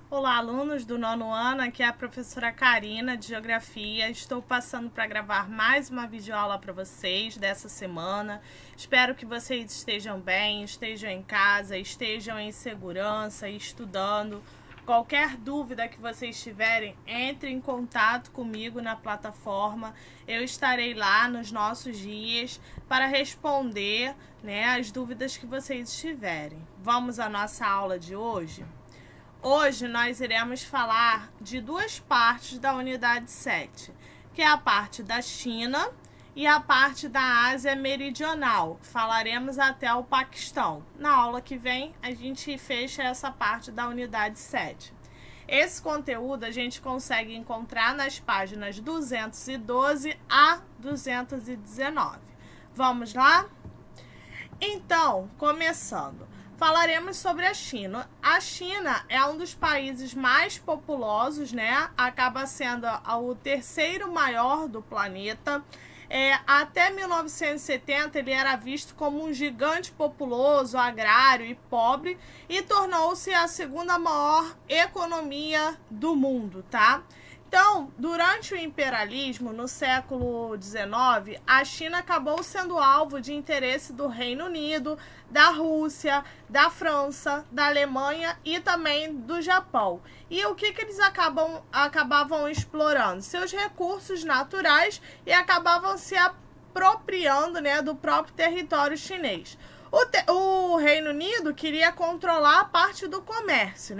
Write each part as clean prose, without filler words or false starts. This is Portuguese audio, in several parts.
Olá, alunos do nono ano, aqui é a professora Karina, de Geografia. Estou passando para gravar mais uma videoaula para vocês dessa semana. Espero que vocês estejam bem, estejam em casa, estejam em segurança, estudando. Qualquer dúvida que vocês tiverem, entre em contato comigo na plataforma. Eu estarei lá nos nossos dias para responder, as dúvidas que vocês tiverem. Vamos à nossa aula de hoje? Hoje nós iremos falar de duas partes da unidade 7, que é a parte da China e a parte da Ásia Meridional. Falaremos até o Paquistão. Na aula que vem, a gente fecha essa parte da unidade 7. Esse conteúdo a gente consegue encontrar nas páginas 212 a 219. Vamos lá? Então, começando. Falaremos sobre a China. A China é um dos países mais populosos, Acaba sendo o terceiro maior do planeta. Até 1970 ele era visto como um gigante populoso, agrário e pobre e tornou-se a segunda maior economia do mundo, tá? Então, durante o imperialismo, no século XIX, a China acabou sendo alvo de interesse do Reino Unido, da Rússia, da França, da Alemanha e também do Japão. E o que eles acabavam explorando? Seus recursos naturais e acabavam se apropriando, do próprio território chinês. O Reino Unido queria controlar a parte do comércio,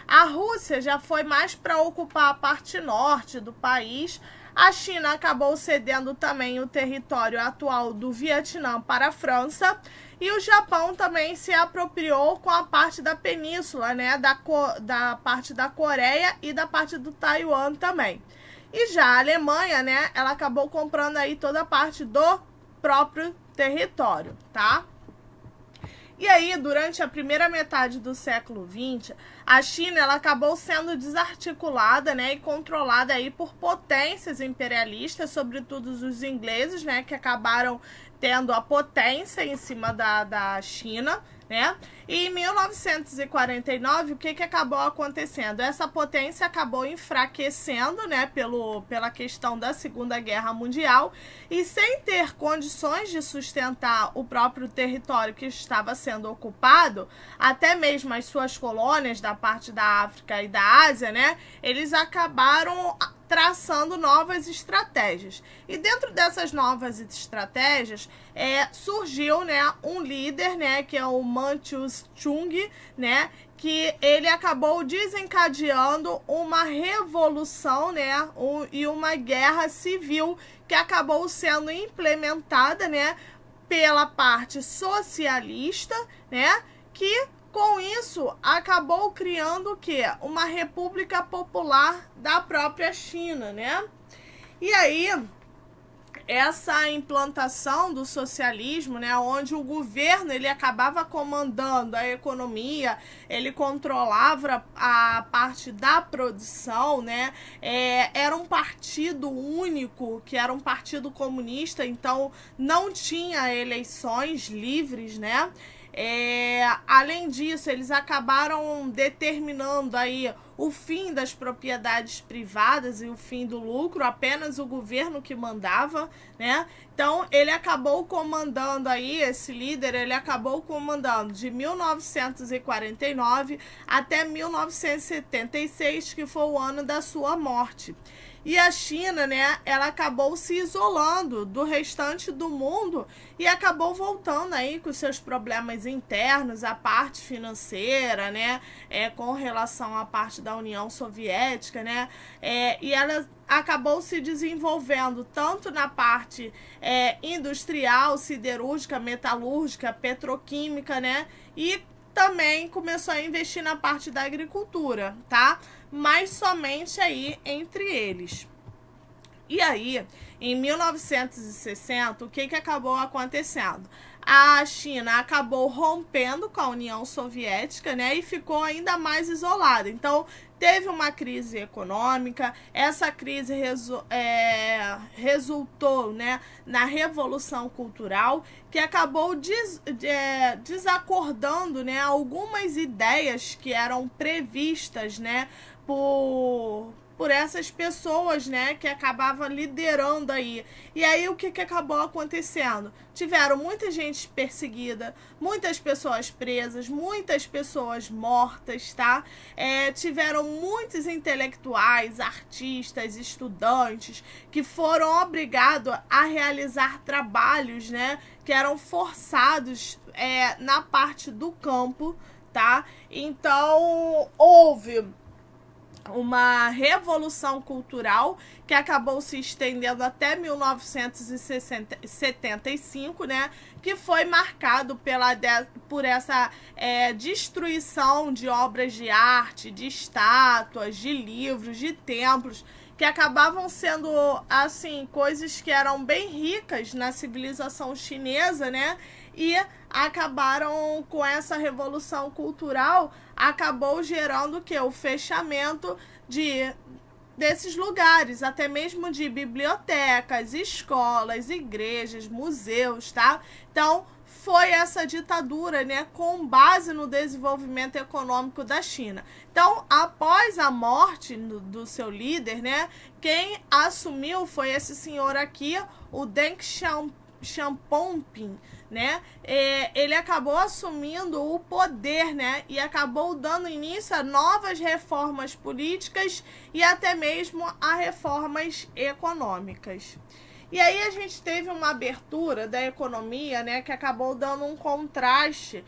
A Rússia já foi mais para ocupar a parte norte do país. A China acabou cedendo também o território atual do Vietnã para a França. E o Japão também se apropriou com a parte da península, da parte da Coreia e da parte do Taiwan também. E já a Alemanha, ela acabou comprando aí toda a parte do próprio território, tá? E aí, durante a primeira metade do século XX, a China ela acabou sendo desarticulada, e controlada aí por potências imperialistas, sobretudo os ingleses, que acabaram tendo a potência em cima da China, E em 1949, o que acabou acontecendo? Essa potência acabou enfraquecendo, pela questão da Segunda Guerra Mundial, e sem ter condições de sustentar o próprio território que estava sendo ocupado, até mesmo as suas colônias da parte da África e da Ásia, eles acabaram traçando novas estratégias. E dentro dessas novas estratégias, surgiu, um líder, que é o Manchu Chung, que ele acabou desencadeando uma revolução, e uma guerra civil que acabou sendo implementada, pela parte socialista, que com isso, acabou criando o quê? Uma república popular da própria China, E aí, essa implantação do socialismo, onde o governo ele acabava comandando a economia, ele controlava a parte da produção, era um partido único, que era um partido comunista, então não tinha eleições livres, Além disso, eles acabaram determinando aí o fim das propriedades privadas e o fim do lucro, apenas o governo que mandava, Então, ele acabou comandando aí, esse líder, ele acabou comandando de 1949 até 1976, que foi o ano da sua morte. E a China, ela acabou se isolando do restante do mundo e acabou voltando aí com seus problemas internos, a parte financeira, com relação à parte da União Soviética, E ela acabou se desenvolvendo tanto na parte industrial, siderúrgica, metalúrgica, petroquímica, E também começou a investir na parte da agricultura, tá? Mas somente aí entre eles. E aí, em 1960, o que acabou acontecendo? A China acabou rompendo com a União Soviética, né, e ficou ainda mais isolada. Então, teve uma crise econômica, essa crise resultou, né, na Revolução Cultural, que acabou desacordando, né, algumas ideias que eram previstas, né, por essas pessoas, né, que acabavam liderando aí. E aí o que acabou acontecendo? Tiveram muita gente perseguida, muitas pessoas presas, muitas pessoas mortas, tá? Tiveram muitos intelectuais, artistas, estudantes que foram obrigados a realizar trabalhos, né, que eram forçados na parte do campo, tá? Então houve uma revolução cultural que acabou se estendendo até 1975, né, que foi marcado por essa destruição de obras de arte, de estátuas, de livros, de templos, que acabavam sendo, assim, coisas que eram bem ricas na civilização chinesa, né, e acabaram com essa revolução cultural, acabou gerando o fechamento desses lugares, até mesmo de bibliotecas, escolas, igrejas, museus, tá? Então, foi essa ditadura, né, com base no desenvolvimento econômico da China. Então, após a morte do seu líder, né, quem assumiu foi esse senhor aqui, o Deng Xiaoping, né? Ele acabou assumindo o poder, né? E acabou dando início a novas reformas políticas e até mesmo a reformas econômicas. E aí a gente teve uma abertura da economia, né, que acabou dando um contraste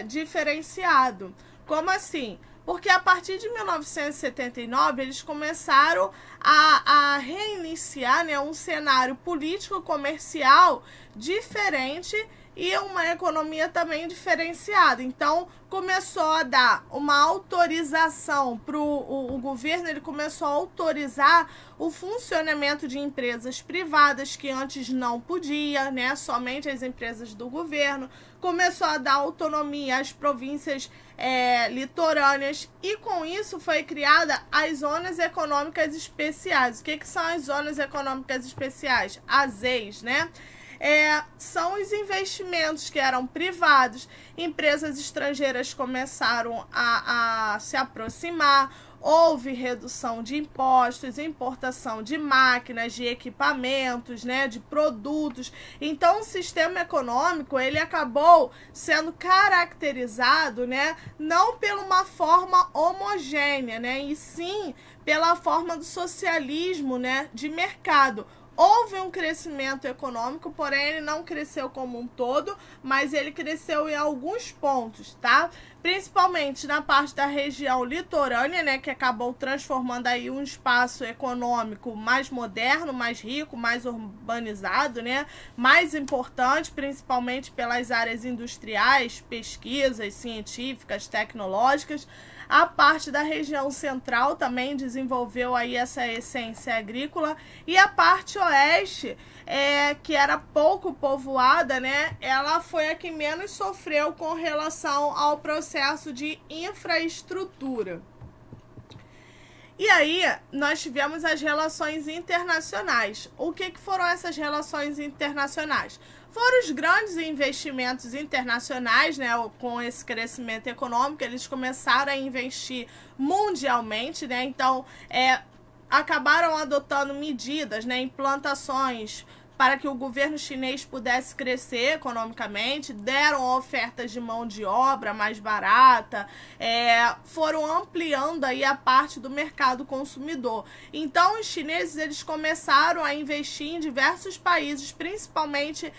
diferenciado. Como assim? Porque a partir de 1979 eles começaram a reiniciar, né, um cenário político-comercial diferente e uma economia também diferenciada. Então começou a dar uma autorização para o governo, ele começou a autorizar o funcionamento de empresas privadas que antes não podia, né, somente as empresas do governo. Começou a dar autonomia às províncias litorâneas e com isso foi criada as zonas econômicas especiais. O que são as zonas econômicas especiais? As ZEIs, né? São os investimentos que eram privados, empresas estrangeiras começaram a se aproximar, houve redução de impostos, importação de máquinas, de equipamentos, né, de produtos. Então o sistema econômico ele acabou sendo caracterizado, né, não por uma forma homogênea, né, e sim pela forma do socialismo, né, de mercado. Houve um crescimento econômico, porém ele não cresceu como um todo, mas ele cresceu em alguns pontos, tá? Principalmente na parte da região litorânea, né, que acabou transformando aí um espaço econômico mais moderno, mais rico, mais urbanizado, né, mais importante, principalmente pelas áreas industriais, pesquisas científicas, tecnológicas. A parte da região central também desenvolveu aí essa essência agrícola e a parte oeste, que era pouco povoada, né, ela foi a que menos sofreu com relação ao processo de infraestrutura. E aí, nós tivemos as relações internacionais. O que foram essas relações internacionais? Foram os grandes investimentos internacionais, né, com esse crescimento econômico, eles começaram a investir mundialmente, né, então acabaram adotando medidas, né, implantações para que o governo chinês pudesse crescer economicamente, deram ofertas de mão de obra mais barata, foram ampliando aí a parte do mercado consumidor. Então, os chineses eles começaram a investir em diversos países, principalmente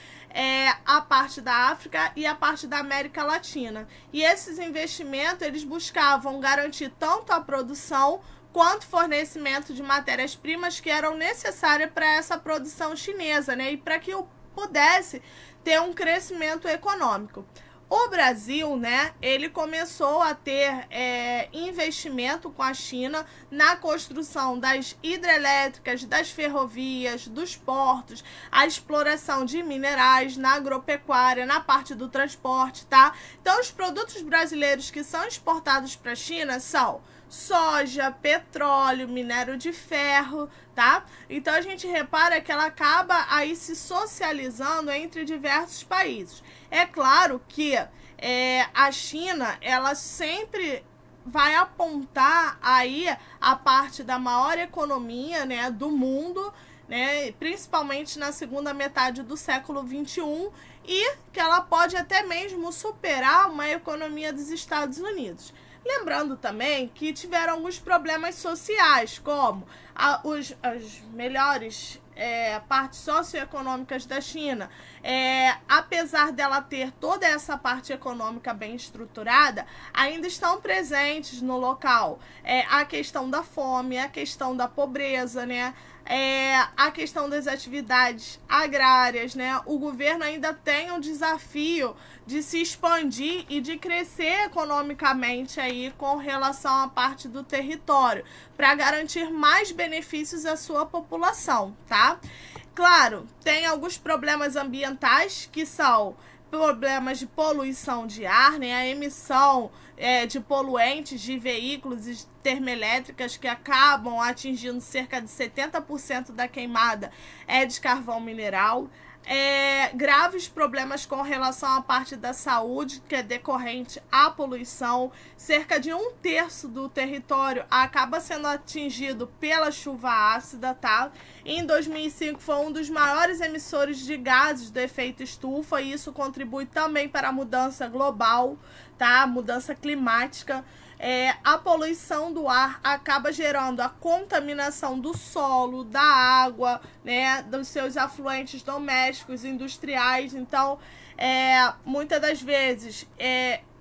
a parte da África e a parte da América Latina. E esses investimentos eles buscavam garantir tanto a produção quanto fornecimento de matérias-primas que eram necessárias para essa produção chinesa, né? E para que eu pudesse ter um crescimento econômico. O Brasil, né, ele começou a ter investimento com a China na construção das hidrelétricas, das ferrovias, dos portos, a exploração de minerais, na agropecuária, na parte do transporte, tá? Então, os produtos brasileiros que são exportados para a China são soja, petróleo, minério de ferro, tá? Então, a gente repara que ela acaba aí se socializando entre diversos países. É claro que a China, ela sempre vai apontar aí a parte da maior economia, né, do mundo, né, principalmente na segunda metade do século XXI, e que ela pode até mesmo superar uma economia dos Estados Unidos. Lembrando também que tiveram alguns problemas sociais, como as melhores partes socioeconômicas da China, apesar dela ter toda essa parte econômica bem estruturada, ainda estão presentes no local a questão da fome, a questão da pobreza, né? A questão das atividades agrárias, né? O governo ainda tem um desafio de se expandir e de crescer economicamente aí com relação à parte do território, para garantir mais benefícios à sua população, tá? Claro, tem alguns problemas ambientais que são problemas de poluição de ar, né? A emissão de poluentes de veículos e termoelétricas que acabam atingindo cerca de 70% da queimada de carvão mineral. Graves problemas com relação à parte da saúde, que é decorrente à poluição. Cerca de 1/3 do território acaba sendo atingido pela chuva ácida, tá? Em 2005 foi um dos maiores emissores de gases do efeito estufa, e isso contribui também para a mudança global, tá? Mudança climática. A poluição do ar acaba gerando a contaminação do solo, da água, né, dos seus afluentes domésticos, industriais. Então, muitas das vezes,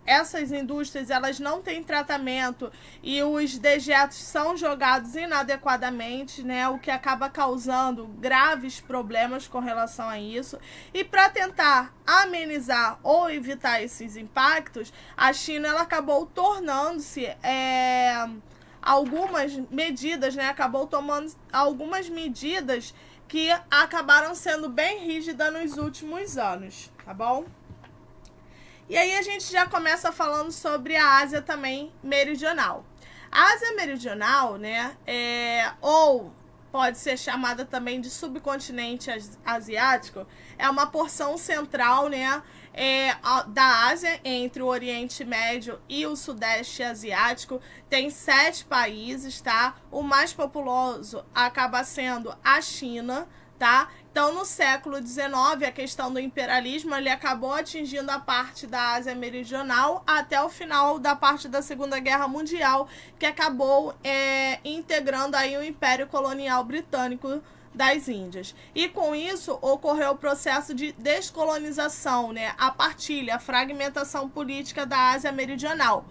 essas indústrias, elas não têm tratamento e os dejetos são jogados inadequadamente, né, o que acaba causando graves problemas com relação a isso. E para tentar amenizar ou evitar esses impactos, a China, ela acabou tornando-se algumas medidas, né, acabou tomando algumas medidas que acabaram sendo bem rígidas nos últimos anos, tá bom? E aí a gente já começa falando sobre a Ásia também meridional. A Ásia meridional, né, ou pode ser chamada também de subcontinente asiático, é uma porção central, né, da Ásia, entre o Oriente Médio e o Sudeste Asiático. Tem 7 países, tá? O mais populoso acaba sendo a China, tá? Então, no século XIX, a questão do imperialismo, ele acabou atingindo a parte da Ásia meridional até o final da parte da Segunda Guerra Mundial, que acabou integrando aí o Império Colonial Britânico das Índias. E com isso ocorreu o processo de descolonização, né? A partilha, a fragmentação política da Ásia meridional,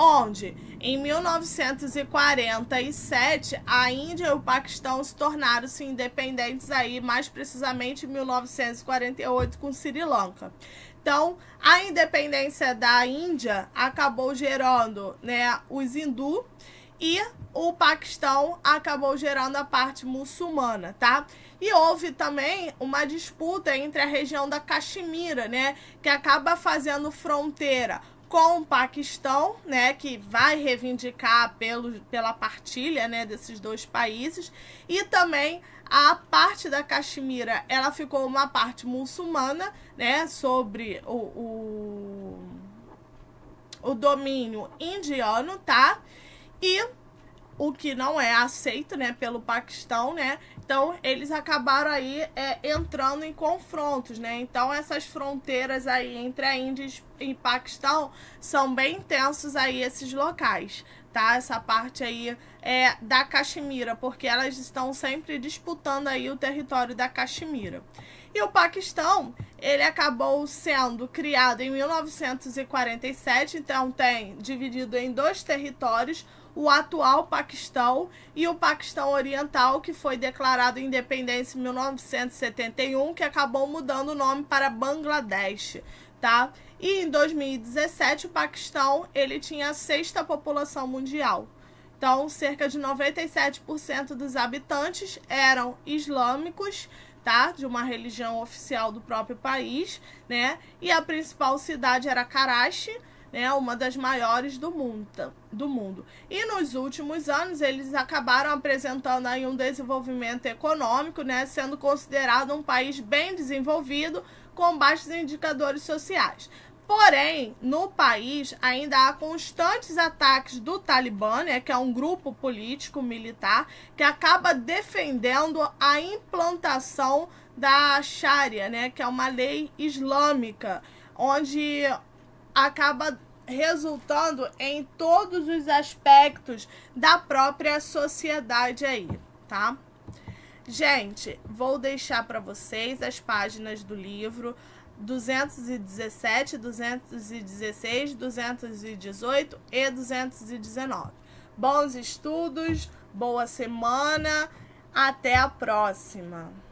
onde em 1947 a Índia e o Paquistão se tornaram-se independentes, aí mais precisamente em 1948 com Sri Lanka. Então, a independência da Índia acabou gerando, né, os hindus, e o Paquistão acabou gerando a parte muçulmana, tá? E houve também uma disputa entre a região da Caxemira, né, que acaba fazendo fronteira com o Paquistão, né, que vai reivindicar pela partilha, né, desses dois países, e também a parte da Caxemira, ela ficou uma parte muçulmana, né, sobre o domínio indiano, tá? E o que não é aceito, né, pelo Paquistão, né? Então, eles acabaram aí entrando em confrontos, né? Então, essas fronteiras aí entre a Índia e Paquistão são bem intensos aí esses locais, tá? Essa parte aí da Caxemira, porque elas estão sempre disputando aí o território da Caxemira. E o Paquistão, ele acabou sendo criado em 1947, então tem dividido em 2 territórios, o atual Paquistão e o Paquistão Oriental, que foi declarado independência em 1971, que acabou mudando o nome para Bangladesh, tá? E em 2017 o Paquistão ele tinha a 6ª população mundial. Então, cerca de 97% dos habitantes eram islâmicos, tá? De uma religião oficial do próprio país, né? E a principal cidade era Karachi, né? Uma das maiores do mundo. E nos últimos anos, eles acabaram apresentando aí um desenvolvimento econômico, né? Sendo considerado um país bem desenvolvido, com baixos indicadores sociais. Porém, no país ainda há constantes ataques do Talibã, né, que é um grupo político militar que acaba defendendo a implantação da Sharia, né, que é uma lei islâmica, onde acaba resultando em todos os aspectos da própria sociedade aí, tá? Gente, vou deixar para vocês as páginas do livro 217, 216, 218 e 219. Bons estudos, boa semana, até a próxima!